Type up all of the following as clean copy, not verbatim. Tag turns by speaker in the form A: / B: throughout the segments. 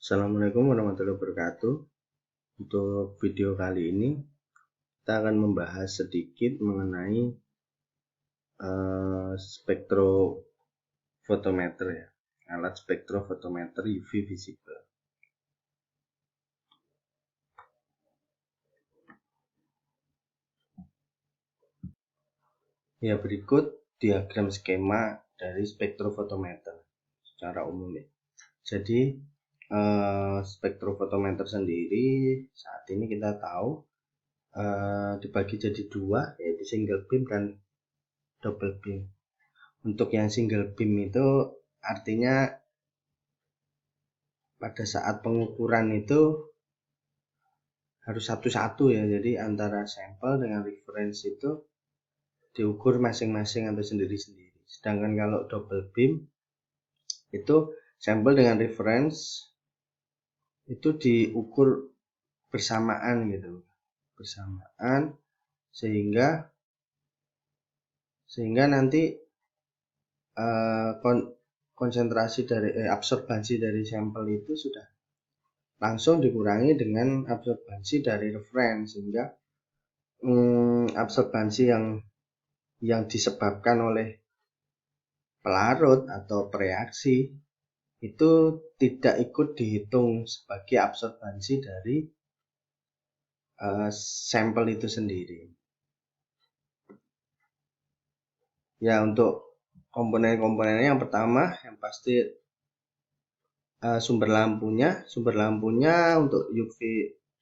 A: Assalamualaikum warahmatullahi wabarakatuh. Untuk video kali ini kita akan membahas sedikit mengenai spektrofotometer ya, alat spektrofotometer UV visible. Ya, berikut diagram skema dari spektrofotometer secara umum ya. Jadi spektrofotometer sendiri saat ini kita tahu dibagi jadi dua, yaitu single beam dan double beam. Untuk yang single beam itu artinya pada saat pengukuran itu harus satu-satu ya, jadi antara sampel dengan reference itu diukur masing-masing atau sendiri-sendiri. Sedangkan kalau double beam itu sampel dengan reference itu diukur bersamaan gitu, sehingga nanti konsentrasi dari absorbansi dari sampel itu sudah langsung dikurangi dengan absorbansi dari reference, sehingga absorbansi yang disebabkan oleh pelarut atau pereaksi itu tidak ikut dihitung sebagai absorbansi dari sampel itu sendiri. Ya, untuk komponen-komponennya yang pertama yang pasti sumber lampunya untuk UV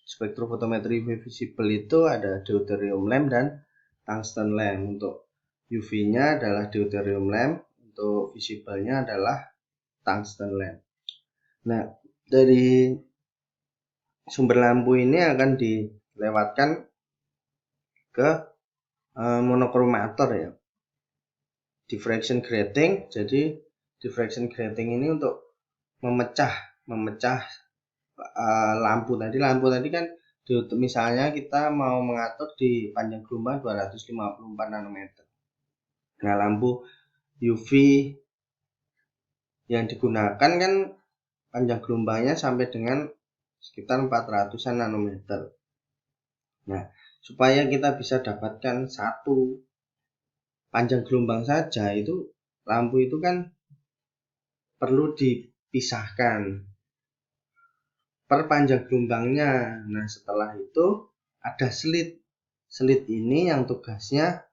A: spektrofotometri UV visible itu ada deuterium lamp dan tungsten lamp. Untuk UV-nya adalah deuterium lamp, untuk visible-nya adalah tungsten lamp. Nah, dari sumber lampu ini akan dilewatkan ke monokromator ya, diffraction grating. Jadi diffraction grating ini untuk memecah lampu tadi kan misalnya kita mau mengatur di panjang gelombang 254 nanometer. Nah, lampu UV yang digunakan kan panjang gelombangnya sampai dengan sekitar 400-an nanometer. Nah, supaya kita bisa dapatkan satu panjang gelombang saja, itu lampu itu kan perlu dipisahkan per panjang gelombangnya. Nah, setelah itu ada slit ini yang tugasnya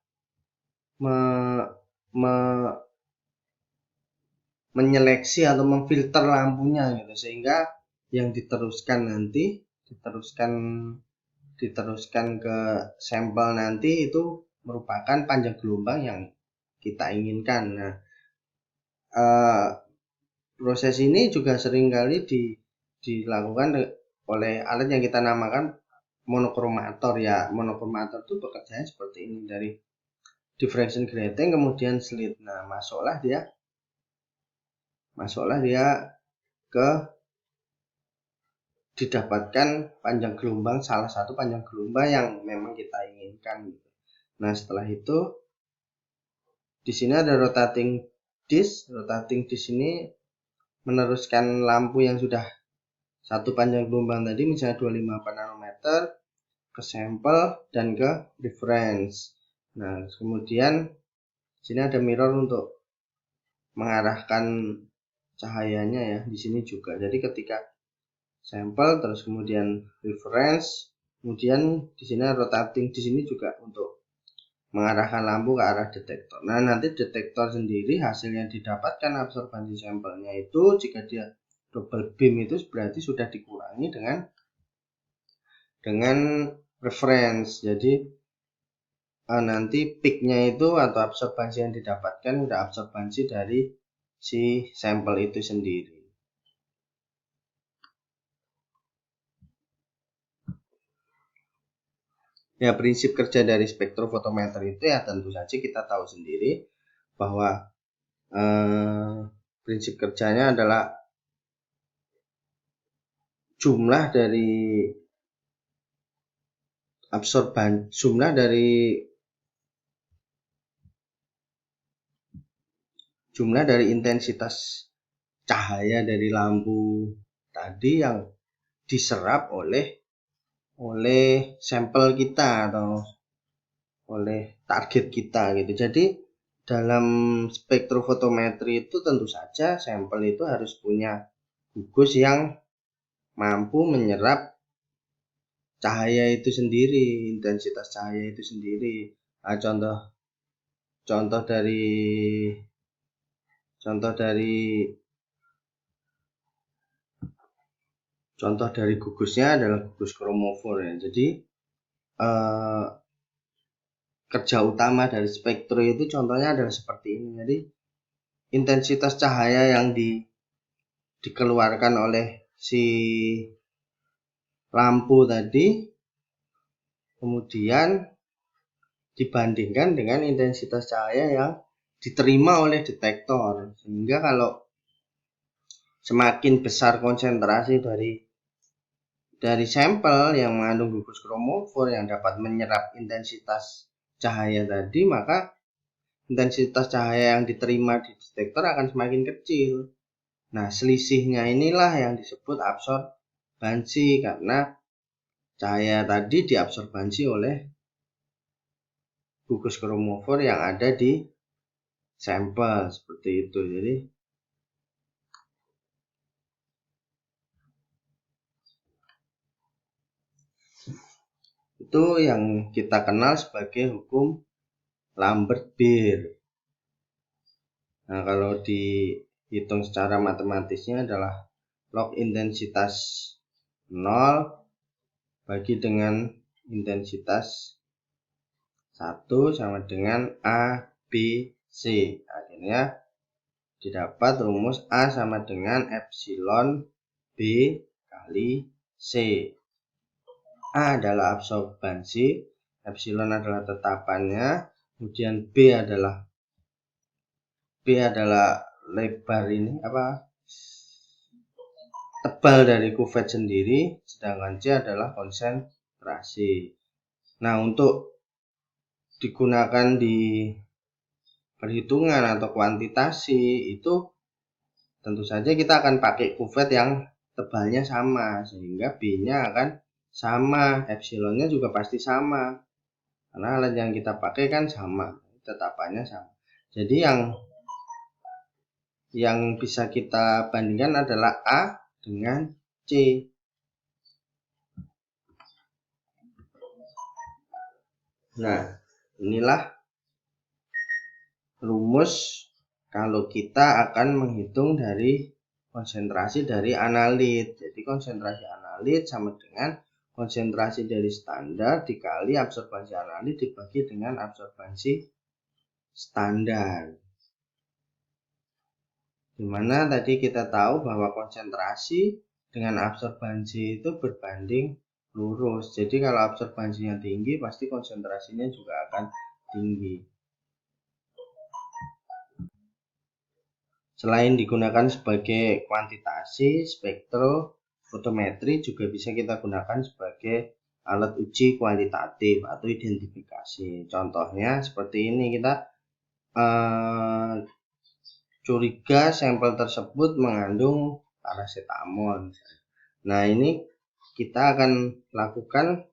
A: menyeleksi atau memfilter lampunya gitu, sehingga yang diteruskan ke sampel nanti itu merupakan panjang gelombang yang kita inginkan. Nah, proses ini juga seringkali dilakukan oleh alat yang kita namakan monokromator ya. Monokromator itu bekerjanya seperti ini, dari diffraction grating kemudian slit. Nah, masuklah dia ke didapatkan panjang gelombang, salah satu panjang gelombang yang memang kita inginkan gitu. Nah, setelah itu di sini ada rotating disk. Rotating disk ini meneruskan lampu yang sudah satu panjang gelombang tadi, misalnya 254 nanometer, ke sampel dan ke reference. Nah, kemudian sini ada mirror untuk mengarahkan cahayanya ya, di sini juga. Jadi ketika sampel terus kemudian reference, kemudian di sini rotating di sini juga untuk mengarahkan lampu ke arah detektor. Nah, nanti detektor sendiri hasil yang didapatkan absorbansi sampelnya itu, jika dia double beam itu berarti sudah dikurangi dengan reference. Jadi nanti peaknya itu atau absorbansi yang didapatkan udah absorbansi dari si sampel itu sendiri. Ya, prinsip kerja dari spektrofotometer itu ya tentu saja kita tahu sendiri bahwa prinsip kerjanya adalah jumlah dari intensitas cahaya dari lampu tadi yang diserap oleh sampel kita atau oleh target kita gitu. Jadi dalam spektrofotometri itu tentu saja sampel itu harus punya gugus yang mampu menyerap cahaya itu sendiri, intensitas cahaya itu sendiri. Nah, contoh dari gugusnya adalah gugus kromofor ya. Jadi kerja utama dari spektro itu contohnya adalah seperti ini. Jadi intensitas cahaya yang dikeluarkan oleh si lampu tadi kemudian dibandingkan dengan intensitas cahaya yang diterima oleh detektor, sehingga kalau semakin besar konsentrasi dari sampel yang mengandung gugus kromofor yang dapat menyerap intensitas cahaya tadi, maka intensitas cahaya yang diterima di detektor akan semakin kecil. Nah, selisihnya inilah yang disebut absorbansi, karena cahaya tadi diabsorbansi oleh gugus kromofor yang ada di sampel seperti itu. Jadi itu yang kita kenal sebagai hukum Lambert-Beer. Nah, kalau dihitung secara matematisnya adalah log intensitas 0 bagi dengan intensitas 1 sama dengan A, B, C. Akhirnya didapat rumus A sama dengan epsilon B kali C. A adalah absorbansi, epsilon adalah tetapannya, kemudian B adalah lebar ini tebal dari kuvet sendiri, sedangkan C adalah konsentrasi. Nah, untuk digunakan di perhitungan atau kuantitasi itu tentu saja kita akan pakai kuvet yang tebalnya sama, sehingga B-nya akan sama, epsilonnya juga pasti sama, karena alat yang kita pakai kan sama, tetapannya sama. Jadi yang bisa kita bandingkan adalah A dengan C. Nah, inilah rumus kalau kita akan menghitung dari konsentrasi dari analit. Jadi konsentrasi analit sama dengan konsentrasi dari standar dikali absorbansi analit dibagi dengan absorbansi standar. Dimana tadi kita tahu bahwa konsentrasi dengan absorbansi itu berbanding lurus. Jadi kalau absorbansinya tinggi, pasti konsentrasinya juga akan tinggi. Selain digunakan sebagai kuantitasi, spektrofotometri juga bisa kita gunakan sebagai alat uji kualitatif atau identifikasi. Contohnya seperti ini, kita curiga sampel tersebut mengandung parasetamol. Nah, ini kita akan lakukan,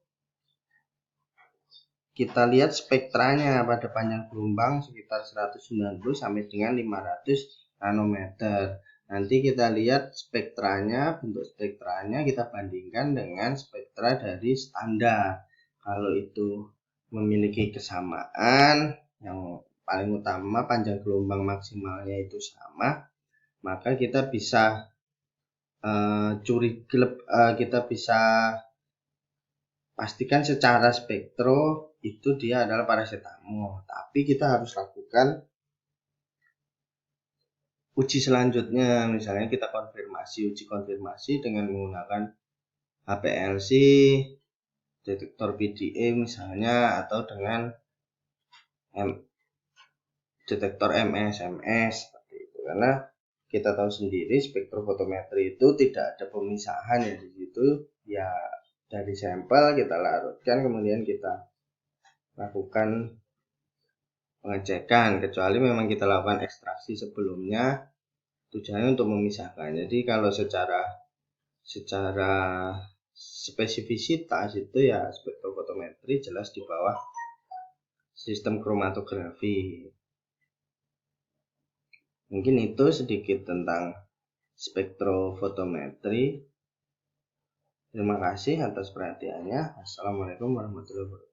A: kita lihat spektranya pada panjang gelombang sekitar 190 sampai dengan 500 nanometer. Nanti kita lihat spektranya, bentuk spektranya kita bandingkan dengan spektra dari standar. Kalau itu memiliki kesamaan, yang paling utama panjang gelombang maksimalnya itu sama, maka kita bisa kita bisa pastikan secara spektro itu dia adalah parasetamol. Tapi kita harus lakukan uji selanjutnya, misalnya kita uji konfirmasi dengan menggunakan HPLC, detektor PDE misalnya, atau dengan detektor MS seperti itu. Karena kita tahu sendiri spektrofotometri itu tidak ada pemisahan ya di situ, ya dari sampel kita larutkan kemudian kita lakukan pengecekan, kecuali memang kita lakukan ekstraksi sebelumnya, tujuannya untuk memisahkan. Jadi kalau secara secara spesifisitas itu ya spektrofotometri jelas di bawah sistem kromatografi. Mungkin itu sedikit tentang spektrofotometri. Terima kasih atas perhatiannya. Assalamualaikum warahmatullahi wabarakatuh.